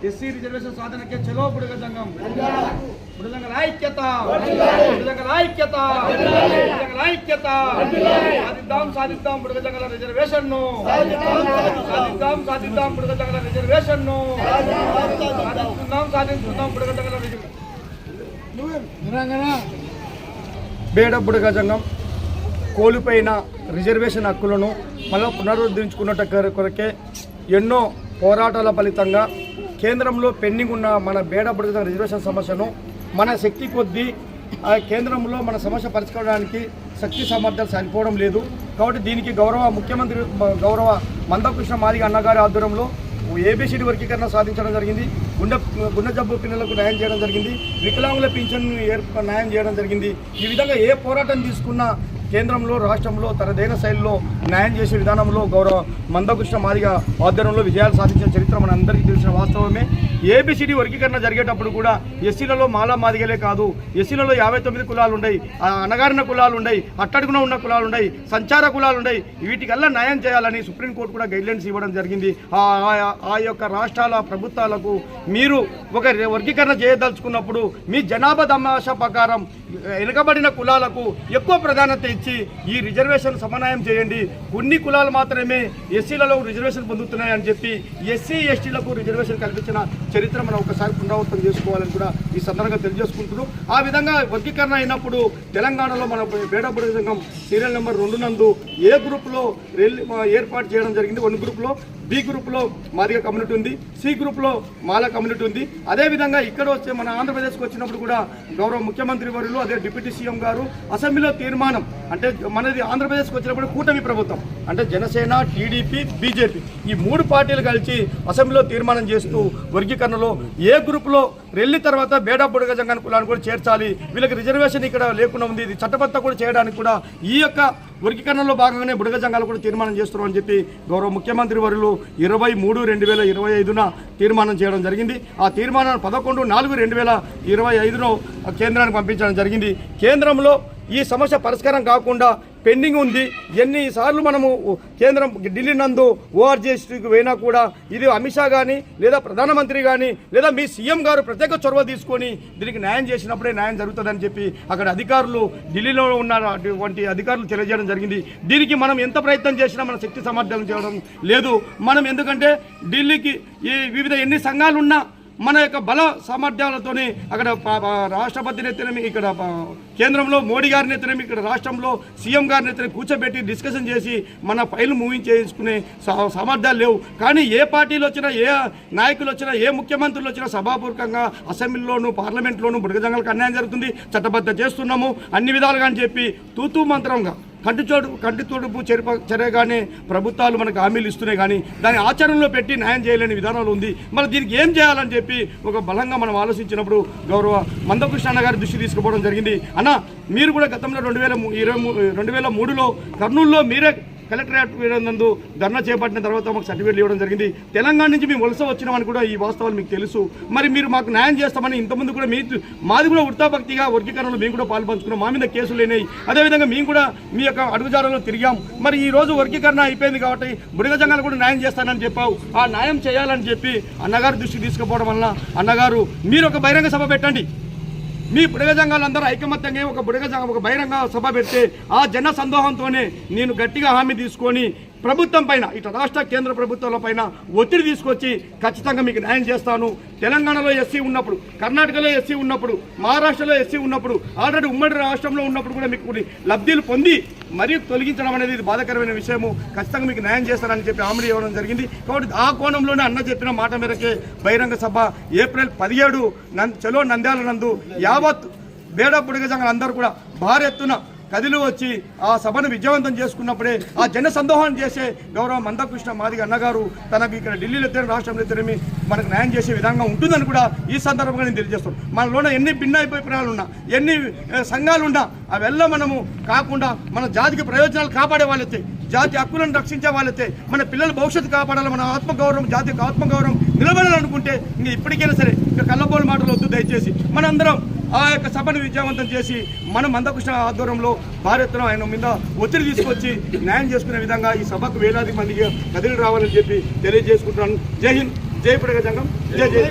SC reservation సాధనకే చలో బుడగ సంఘం, బుడగంగల ఐక్యత, బుడగంగల ఐక్యత, బుడగంగల ఐక్యత. సాధిద్దాం బుడగ సంఘాల రిజర్వేషన్ ను, సాధిద్దాం బుడగ సంఘాల రిజర్వేషన్ ను, సాధించుకుందాం బుడగ సంఘాల రిజర్వేషన్. బేడ బుడగ సంఘం కోల్పోయిన రిజర్వేషన్ హక్కులను మళ్ళీ పునరుద్ధరించుకున్నట్టు కొరకే ఎన్నో పోరాటాల ఫలితంగా కేంద్రంలో పెండింగ్ ఉన్న మన బేడ బుడగ రిజర్వేషన్ సమస్యను మన శక్తి కొద్దీ ఆ కేంద్రంలో మన సమస్య పరిష్కరించడానికి శక్తి సామర్థ్యాలు సరిపోవడం లేదు. కాబట్టి దీనికి గౌరవ ముఖ్యమంత్రి గౌరవ మందకృష్ణ మాదిగ అన్నగారి ఆధ్వర్యంలో ఏబిసిడి వర్గీకరణ సాధించడం జరిగింది. గుండె జబ్బు పిల్లలకు న్యాయం చేయడం జరిగింది. వికలాంగుల పింఛన్ న్యాయం చేయడం జరిగింది. ఈ విధంగా ఏ పోరాటం తీసుకున్నా కేంద్రంలో రాష్ట్రంలో తనదైన శైలిలో న్యాయం చేసే విధానంలో గౌరవ మందకృష్ణ మాదిగ ఆధ్వర్యంలో విజయాలు సాధించిన చరిత్ర మన అందరికీ తెలిసిన వాస్తవమే. ఏబిసిడి వర్గీకరణ జరిగేటప్పుడు కూడా ఎస్సీలలో మాలా మాదిగలే కాదు, ఎస్సీలలో 59 కులాలు ఉన్నాయి, అణగారిన కులాలు ఉన్నాయి, అట్టడుగున ఉన్న కులాలు ఉన్నాయి, సంచార కులాలు ఉన్నాయి. వీటికల్లా న్యాయం చేయాలని సుప్రీంకోర్టు కూడా గైడ్లైన్స్ ఇవ్వడం జరిగింది. ఆ యొక్క రాష్ట్రాల ప్రభుత్వాలకు మీరు ఒక వర్గీకరణ చేయదలుచుకున్నప్పుడు మీ జనాభా తమాషా ప్రకారం వెనుకబడిన కులాలకు ఎక్కువ ప్రాధాన్యత ఇచ్చి ఈ రిజర్వేషన్ సమన్వయం చేయండి. కొన్ని కులాలు మాత్రమే ఎస్సీలలో రిజర్వేషన్ పొందుతున్నాయని చెప్పి ఎస్సీ ఎస్టీలకు రిజర్వేషన్ కల్పించిన చరిత్ర మనం ఒకసారి పునరావృతం చేసుకోవాలని కూడా ఈ సందర్భంగా తెలియజేసుకుంటున్నాం. ఆ విధంగా వర్గీకరణ అయినప్పుడు తెలంగాణలో మన బేడ బుడగ సంఘం సీరియల్ నెంబర్ 2 నందు ఏ గ్రూప్లో ఏర్పాటు చేయడం జరిగింది. 1 గ్రూప్లో, బి గ్రూప్లో మాదిగ కమ్యూనిటీ ఉంది, సి గ్రూప్లో మాల కమ్యూనిటీ ఉంది. అదేవిధంగా ఇక్కడ వచ్చే మన ఆంధ్రప్రదేశ్కి వచ్చినప్పుడు కూడా గౌరవ ముఖ్యమంత్రి వర్యులు అదే డిప్యూటీ సీఎం గారు అసెంబ్లీలో తీర్మానం, అంటే మనది ఆంధ్రప్రదేశ్కి వచ్చినప్పుడు కూటమి ప్రభుత్వం అంటే జనసేన, టీడీపీ, బీజేపీ ఈ 3 పార్టీలు కలిసి అసెంబ్లీలో తీర్మానం చేస్తూ వర్గీకరణలో ఏ గ్రూప్లో వెళ్ళిన తర్వాత బేడ బుడగ సంఘాన్ని కులాన్ని కూడా చేర్చాలి, వీళ్ళకి రిజర్వేషన్ ఇక్కడ లేకుండా ఉంది, ఇది చట్టబద్ధ కూడా చేయడానికి కూడా ఈ యొక్క వర్గీకరణలో భాగంగానే బుడగ సంఘాలు కూడా తీర్మానం చేస్తున్నామని చెప్పి గౌరవ ముఖ్యమంత్రి వర్యులు 23/2025న తీర్మానం చేయడం జరిగింది. ఆ తీర్మానాన్ని 11/4/2025లో కేంద్రానికి పంపించడం జరిగింది. కేంద్రంలో ఈ సమస్య పరిష్కారం కాకుండా పెండింగ్ ఉంది. ఎన్నిసార్లు మనము కేంద్రం ఢిల్లీ నందు ఓఆర్జీఎస్టీకి పోయినా కూడా ఇది అమిత్ షా కానీ లేదా ప్రధానమంత్రి కానీ లేదా మీ సీఎం గారు ప్రత్యేక చొరవ తీసుకొని దీనికి న్యాయం చేసినప్పుడే న్యాయం జరుగుతుందని చెప్పి అక్కడ అధికారులు ఢిల్లీలో ఉన్నటువంటి అధికారులు తెలియజేయడం జరిగింది. దీనికి మనం ఎంత ప్రయత్నం చేసినా మన శక్తి సామర్థ్యం చేయడం లేదు. మనం ఎందుకంటే ఢిల్లీకి ఈ వివిధ ఎన్ని సంఘాలు ఉన్నా మన యొక్క బల సామర్థ్యాలతోనే అక్కడ రాష్ట్రపతి నేతనేమి, ఇక్కడ కేంద్రంలో మోడీ గారి నేతనేమి, ఇక్కడ రాష్ట్రంలో సీఎం గారి నేతని కూర్చోబెట్టి డిస్కషన్ చేసి మన ఫైల్ మూవింగ్ చేసుకునే సామర్థ్యాలు లేవు. కానీ ఏ పార్టీలు వచ్చినా, ఏ నాయకులు వచ్చినా, ఏ ముఖ్యమంత్రులు వచ్చినా సభాపూర్వకంగా అసెంబ్లీలోనూ పార్లమెంట్లోనూ బుడగ సంఘాలకు అన్యాయం జరుగుతుంది, చట్టబద్ధ చేస్తున్నాము అన్ని విధాలుగా అని చెప్పి తూతూ మంత్రంగా కంటి తోడుపు చర్యగానే ప్రభుత్వాలు మనకు హామీలు ఇస్తున్నాయి, కానీ దాని ఆచరణలో పెట్టి న్యాయం చేయలేని విధానాలు ఉంది. మరి దీనికి ఏం చేయాలని చెప్పి ఒక బలంగా మనం ఆలోచించినప్పుడు గౌరవ మందకృష్ణ అన్న గారి దృష్టి తీసుకుపోవడం జరిగింది. అన్న మీరు కూడా గతంలో 2003లో కర్నూలులో మీరే కలెక్టరేట్ నందు ధర్నా చేపట్టిన తర్వాత మాకు సర్టిఫికేట్లు ఇవ్వడం జరిగింది. తెలంగాణ నుంచి మేము వలస వచ్చినామని కూడా ఈ వాస్తవాలు మీకు తెలుసు. మరి మీరు మాకు న్యాయం చేస్తామని ఇంతకుముందు కూడా మాది కూడా వృత్తాభక్తిగా వర్గీకరణలో మేము కూడా పాల్పంచుకున్నాం, మా మీద కేసులు లేనాయి. అదేవిధంగా మేము కూడా మీ యొక్క అడుగుజాడలో తిరిగాం. మరి ఈ రోజు వర్గీకరణ అయిపోయింది కాబట్టి బుడగ సంఘాలు కూడా న్యాయం చేస్తానని చెప్పావు. ఆ న్యాయం చేయాలని చెప్పి అన్నగారు దృష్టి తీసుకుపోవడం వల్ల అన్నగారు మీరు ఒక బహిరంగ సభ పెట్టండి. మీ బుడగ సంఘాలందరూ ఐకమత్యంగా ఒక బహిరంగ సభ పెడితే ఆ జన సందోహంతోనే నేను గట్టిగా హామీ తీసుకొని ప్రభుత్వం పైన ఇటు రాష్ట్ర కేంద్ర ప్రభుత్వాల పైన ఒత్తిడి తీసుకొచ్చి ఖచ్చితంగా మీకు న్యాయం చేస్తాను. తెలంగాణలో ఎస్సీ ఉన్నప్పుడు, కర్ణాటకలో ఎస్సీ ఉన్నప్పుడు, మహారాష్ట్రలో ఎస్సీ ఉన్నప్పుడు, ఆల్రెడీ ఉమ్మడి రాష్ట్రంలో ఉన్నప్పుడు కూడా మీకు లబ్ధులు పొంది మరీ తొలగించడం అనేది ఇది బాధాకరమైన విషయము. ఖచ్చితంగా మీకు న్యాయం చేస్తారని చెప్పి హామీ ఇవ్వడం జరిగింది. కాబట్టి ఆ కోణంలోనే అన్న చెప్పిన మాట మేరకే బహిరంగ సభ ఏప్రిల్ 17 చలో నంద్యాల నందు యావత్ బేడ బుడగ సంఘాలు అందరూ కూడా భారీ ఎత్తున కదిలి వచ్చి ఆ సభను విజయవంతం చేసుకున్నప్పుడే ఆ జన సందోహం చేసే గౌరవ మందకృష్ణ మాదిగ అన్నగారు తనకు ఇక్కడ ఢిల్లీలో ఎత్తిన రాష్ట్రంలో ఎత్తినమి మనకు న్యాయం చేసే విధంగా ఉంటుందని కూడా ఈ సందర్భంగా నేను తెలియజేస్తాను. మనలోన ఎన్ని భిన్నాభిప్రాయాలు ఉన్నా, ఎన్ని సంఘాలు ఉన్నా అవెల్లా మనము కాకుండా మన జాతికి ప్రయోజనాలు కాపాడే వాళ్ళైతే, జాతి హక్కులను రక్షించే వాళ్ళైతే, మన పిల్లల భవిష్యత్తు కాపాడాలి, మన ఆత్మగౌరవం, జాతికి ఆత్మగౌరవం నిలబడాలనుకుంటే ఇంక ఇప్పటికైనా సరే ఇంకా కళ్ళబోలు మాటలు వద్దు. దయచేసి మనందరం ఆ యొక్క సభను విజయవంతం చేసి మనం మందకృష్ణ ఆధ్వర్యంలో భారీ ఎత్తున ఆయన మీద ఒత్తిడి తీసుకొచ్చి న్యాయం చేసుకునే విధంగా ఈ సభకు వేలాది మందికి కదిలి రావాలని చెప్పి తెలియజేసుకుంటున్నాను. జై హింద్. జై పుడక సంఘం జై జై